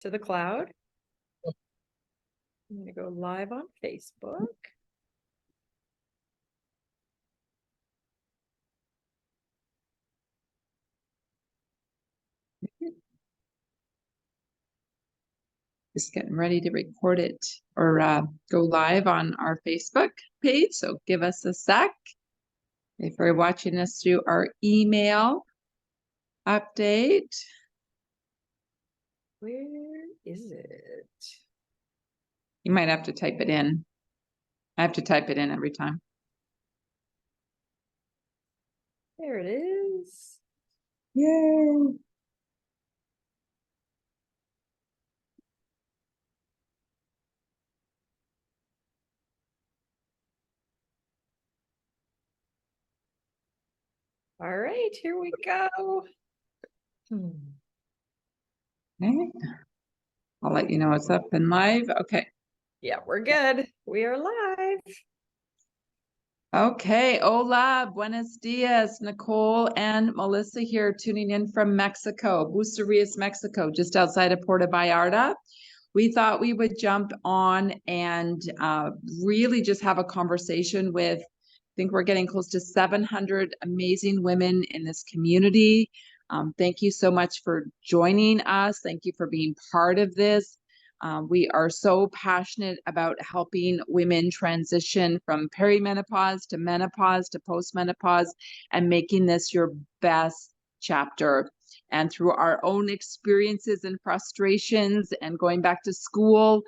to the cloud. I'm going to go live on Facebook. Just getting ready to record it or go live on our Facebook page. So give us a sec. If you're watching us through our email update. Where is it? You might have to type it in. I have to type it in every time. There it is. Yay. All right, here we go. Okay. I'll let you know it's up and live. Okay. Yeah, we're good. We are live. Okay. Hola, buenos dias. Nicole and Melissa here tuning in from Mexico, Bucerias, Mexico, just outside of Puerto Vallarta. We thought we would jump on and really just have a conversation with, I think we're getting close to 700 amazing women in this community. Thank you so much for joining us. Thank you for being part of this. We are so passionate about helping women transition from perimenopause to menopause to postmenopause and making this your best chapter. And through our own experiences and frustrations and going back to school,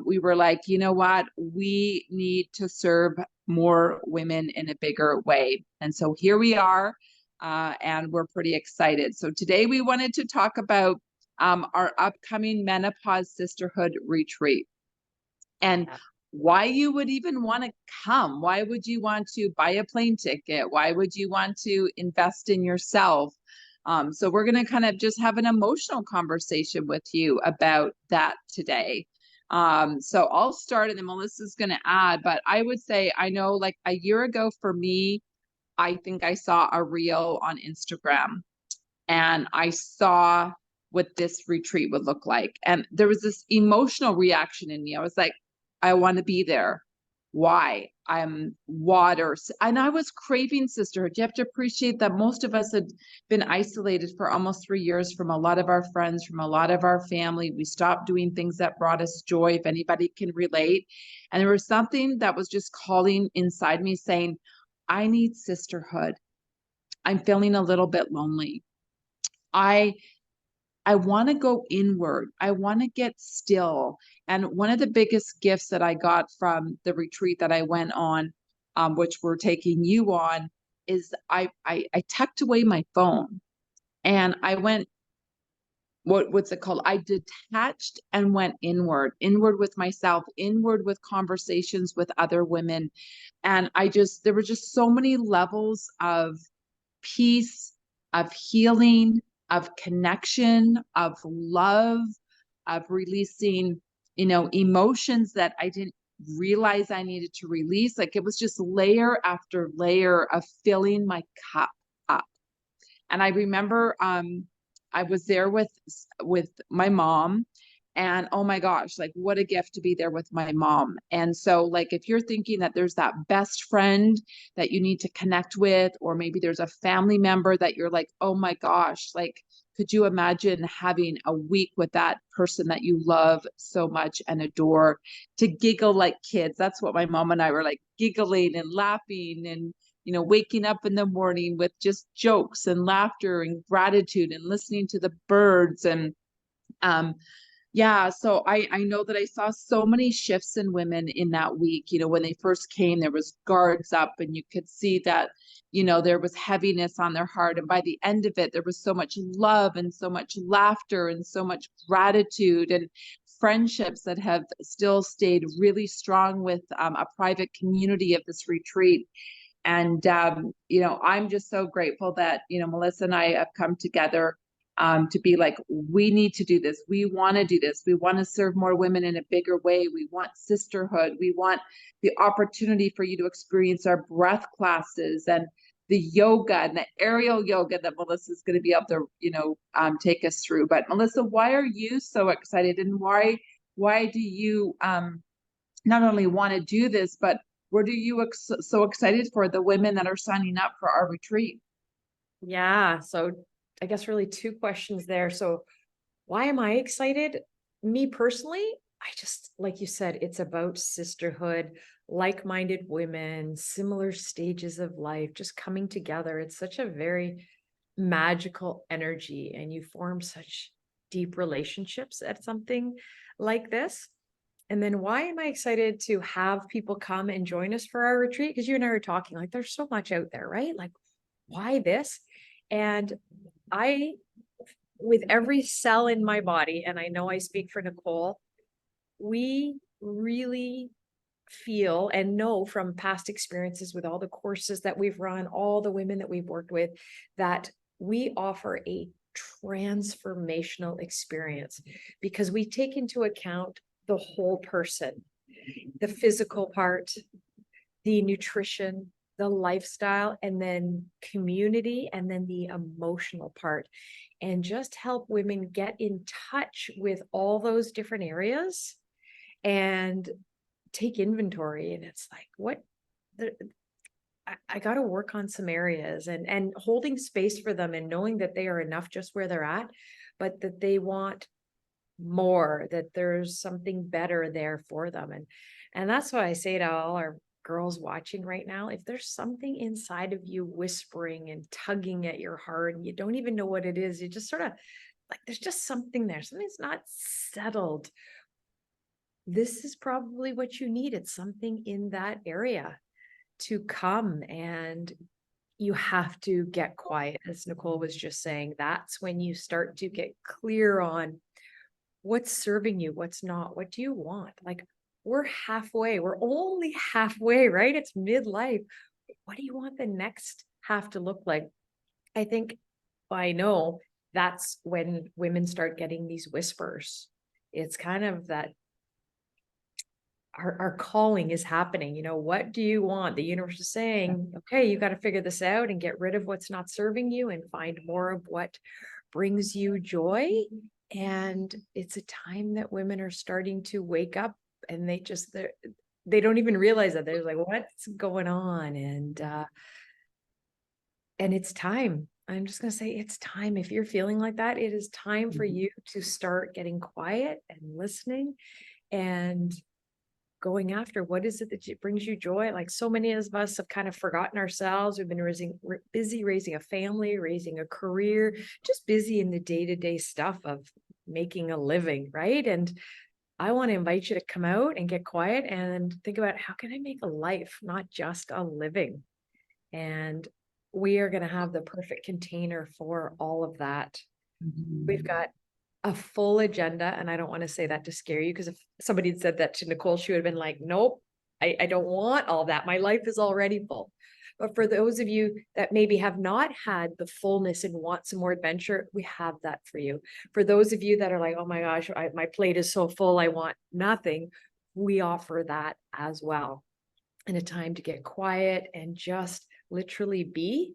we were like, you know what? We need to serve more women in a bigger way. And so here we are, and we're pretty excited. So today we wanted to talk about our upcoming Menopause Sisterhood retreat and why you would even want to come. Why would you want to buy a plane ticket? Why would you want to invest in yourself? So we're going to kind of just have an emotional conversation with you about that today. So I'll start and then Melissa's going to add, but I would say, I know like a year ago for me, I think I saw a reel on Instagram and I saw what this retreat would look like. And there was this emotional reaction in me. I was like, I want to be there. Why? I'm water. And I was craving sisterhood. You have to appreciate that most of us had been isolated for almost 3 years from a lot of our friends, from a lot of our family. We stopped doing things that brought us joy, if anybody can relate. And there was something that was just calling inside me saying, I need sisterhood. I'm feeling a little bit lonely. I want to go inward. I want to get still. And one of the biggest gifts that I got from the retreat that I went on, which we're taking you on, is I tucked away my phone and I went, what's it called? I detached and went inward with myself, inward with conversations with other women. And there were just so many levels of peace, of healing, of connection, of love, of releasing, emotions that I didn't realize I needed to release. Like it was just layer after layer of filling my cup up. And I remember I was there with my mom. And oh my gosh, like what a gift to be there with my mom. And so, like, if you're thinking that there's that best friend that you need to connect with, or maybe there's a family member that you're like, oh my gosh, like, could you imagine having a week with that person that you love so much and adore, to giggle like kids? That's what my mom and I were like, giggling and laughing and waking up in the morning with just jokes and laughter and gratitude and listening to the birds. And yeah, so I know that I saw so many shifts in women in that week. When they first came, there was guards up and you could see that, there was heaviness on their heart. And by the end of it, there was so much love and so much laughter and so much gratitude and friendships that have still stayed really strong with a private community of this retreat. And, I'm just so grateful that, Melissa and I have come together to be like, we need to do this. We want to do this. We want to serve more women in a bigger way. We want sisterhood. We want the opportunity for you to experience our breath classes and the yoga and the aerial yoga that Melissa's going to be able to, take us through. But Melissa, why are you so excited, and why do you not only want to do this, but what are you so excited for the women that are signing up for our retreat? Yeah. So I guess really two questions there. So why am I excited? Me personally, I just, like you said, it's about sisterhood, like-minded women, similar stages of life, just coming together. It's such a very magical energy, and you form such deep relationships at something like this. And then why am I excited to have people come and join us for our retreat? Because you and I were talking, like, there's so much out there, right? Like, why this? And I, with every cell in my body, and I know I speak for Nicole, we really feel and know from past experiences with all the courses that we've run, all the women that we've worked with, that we offer a transformational experience because we take into account the whole person, the physical part, the nutrition, the lifestyle, and then community, and then the emotional part, and just help women get in touch with all those different areas and take inventory. And it's like, what I got to work on some areas, and holding space for them, and knowing that they are enough just where they're at, but that they want more, that there's something better there for them. And that's why I say to all our girls watching right now, if there's something inside of you whispering and tugging at your heart and you don't even know what it is, you just sort of like, there's just something there, something's not settled. This is probably what you need. It's something in that area to come, and you have to get quiet. As Nicole was just saying, that's when you start to get clear on what's serving you, what's not, what do you want? Like, we're halfway, we're only halfway, right? It's midlife. What do you want the next half to look like? I think, I know that's when women start getting these whispers. It's kind of that our calling is happening. What do you want? The universe is saying, okay, you got to figure this out and get rid of what's not serving you and find more of what brings you joy. And it's a time that women are starting to wake up, and they don't even realize that. They're like, what's going on? And it's time. I'm just going to say it's time. If you're feeling like that, it is time for you to start getting quiet and listening and going after what is it that brings you joy. Like, so many of us have kind of forgotten ourselves. We've been busy raising a family, raising a career, just busy in the day-to-day stuff of making a living, right? And I want to invite you to come out and get quiet and think about, how can I make a life, not just a living? And we are going to have the perfect container for all of that. We've got a full agenda, and I don't want to say that to scare you, because if somebody had said that to Nicole, she would have been like, nope, I don't want all that. My life is already full. But for those of you that maybe have not had the fullness and want some more adventure, we have that for you. For those of you that are like, oh my gosh, my plate is so full, I want nothing, we offer that as well. And a time to get quiet and just literally be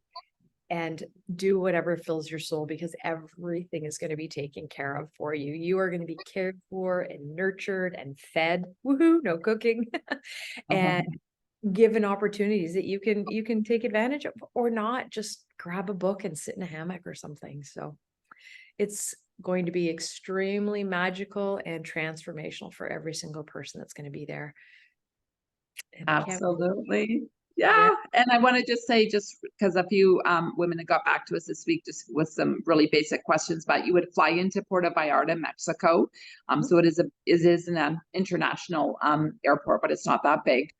and do whatever fills your soul, because everything is going to be taken care of for you. You are going to be cared for and nurtured and fed. Woohoo, no cooking. And given opportunities that you can take advantage of, or not, just grab a book and sit in a hammock or something. So it's going to be extremely magical and transformational for every single person that's going to be there. And Absolutely. Yeah. And I want to just say, just because a few women have got back to us this week, just with some really basic questions, but you would fly into Puerto Vallarta, Mexico. So it is an international airport, but it's not that big.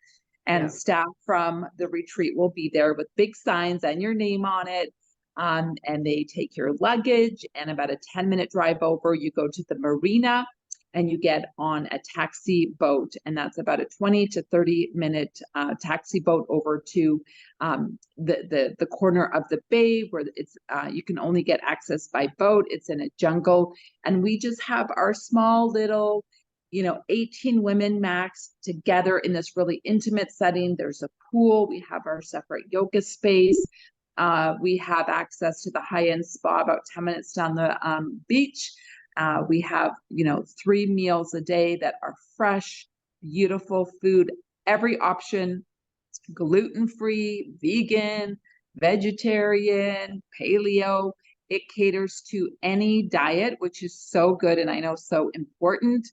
And staff from the retreat will be there with big signs and your name on it. And they take your luggage, and about a 10-minute drive over, you go to the marina and you get on a taxi boat. And that's about a 20 to 30-minute taxi boat over to the corner of the bay, where it's you can only get access by boat. It's in a jungle. And we just have our small little 18 women max together in this really intimate setting. There's a pool. We have our separate yoga space. We have access to the high-end spa about 10 minutes down the beach. We have, 3 meals a day that are fresh, beautiful food, every option, gluten-free, vegan, vegetarian, paleo. It caters to any diet, which is so good and I know so important.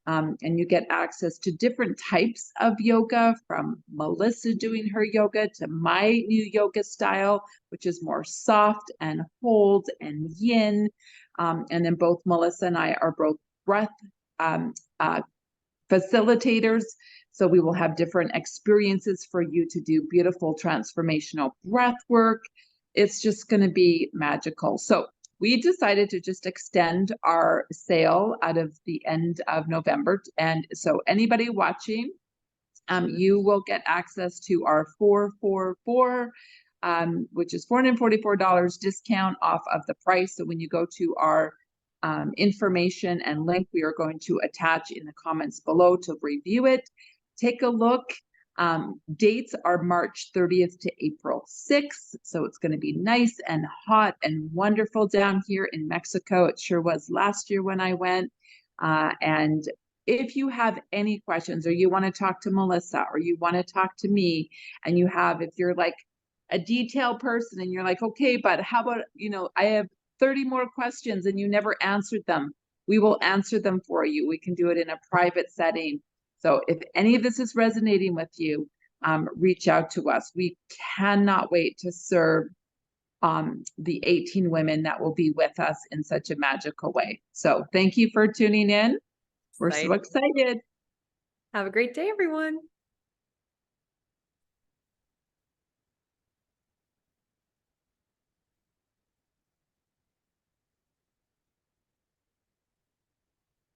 And you get access to different types of yoga, from Melissa doing her yoga to my new yoga style, which is more soft and hold and yin. And then both Melissa and I are both breath facilitators. So we will have different experiences for you to do beautiful transformational breath work. It's just going to be magical. So we decided to just extend our sale out of the end of November. And so anybody watching, you will get access to our 444, which is $444 discount off of the price. So when you go to our information and link, we are going to attach in the comments below to review it. Take a look. Dates are March 30th to April 6th. So it's going to be nice and hot and wonderful down here in Mexico. It sure was last year when I went. And if you have any questions, or you want to talk to Melissa, or you want to talk to me, and if you're like a detail person and you're like, okay, but how about, I have 30 more questions and you never answered them, we will answer them for you. We can do it in a private setting. So if any of this is resonating with you, reach out to us. We cannot wait to serve the 18 women that will be with us in such a magical way. So thank you for tuning in. We're so excited. Have a great day, everyone.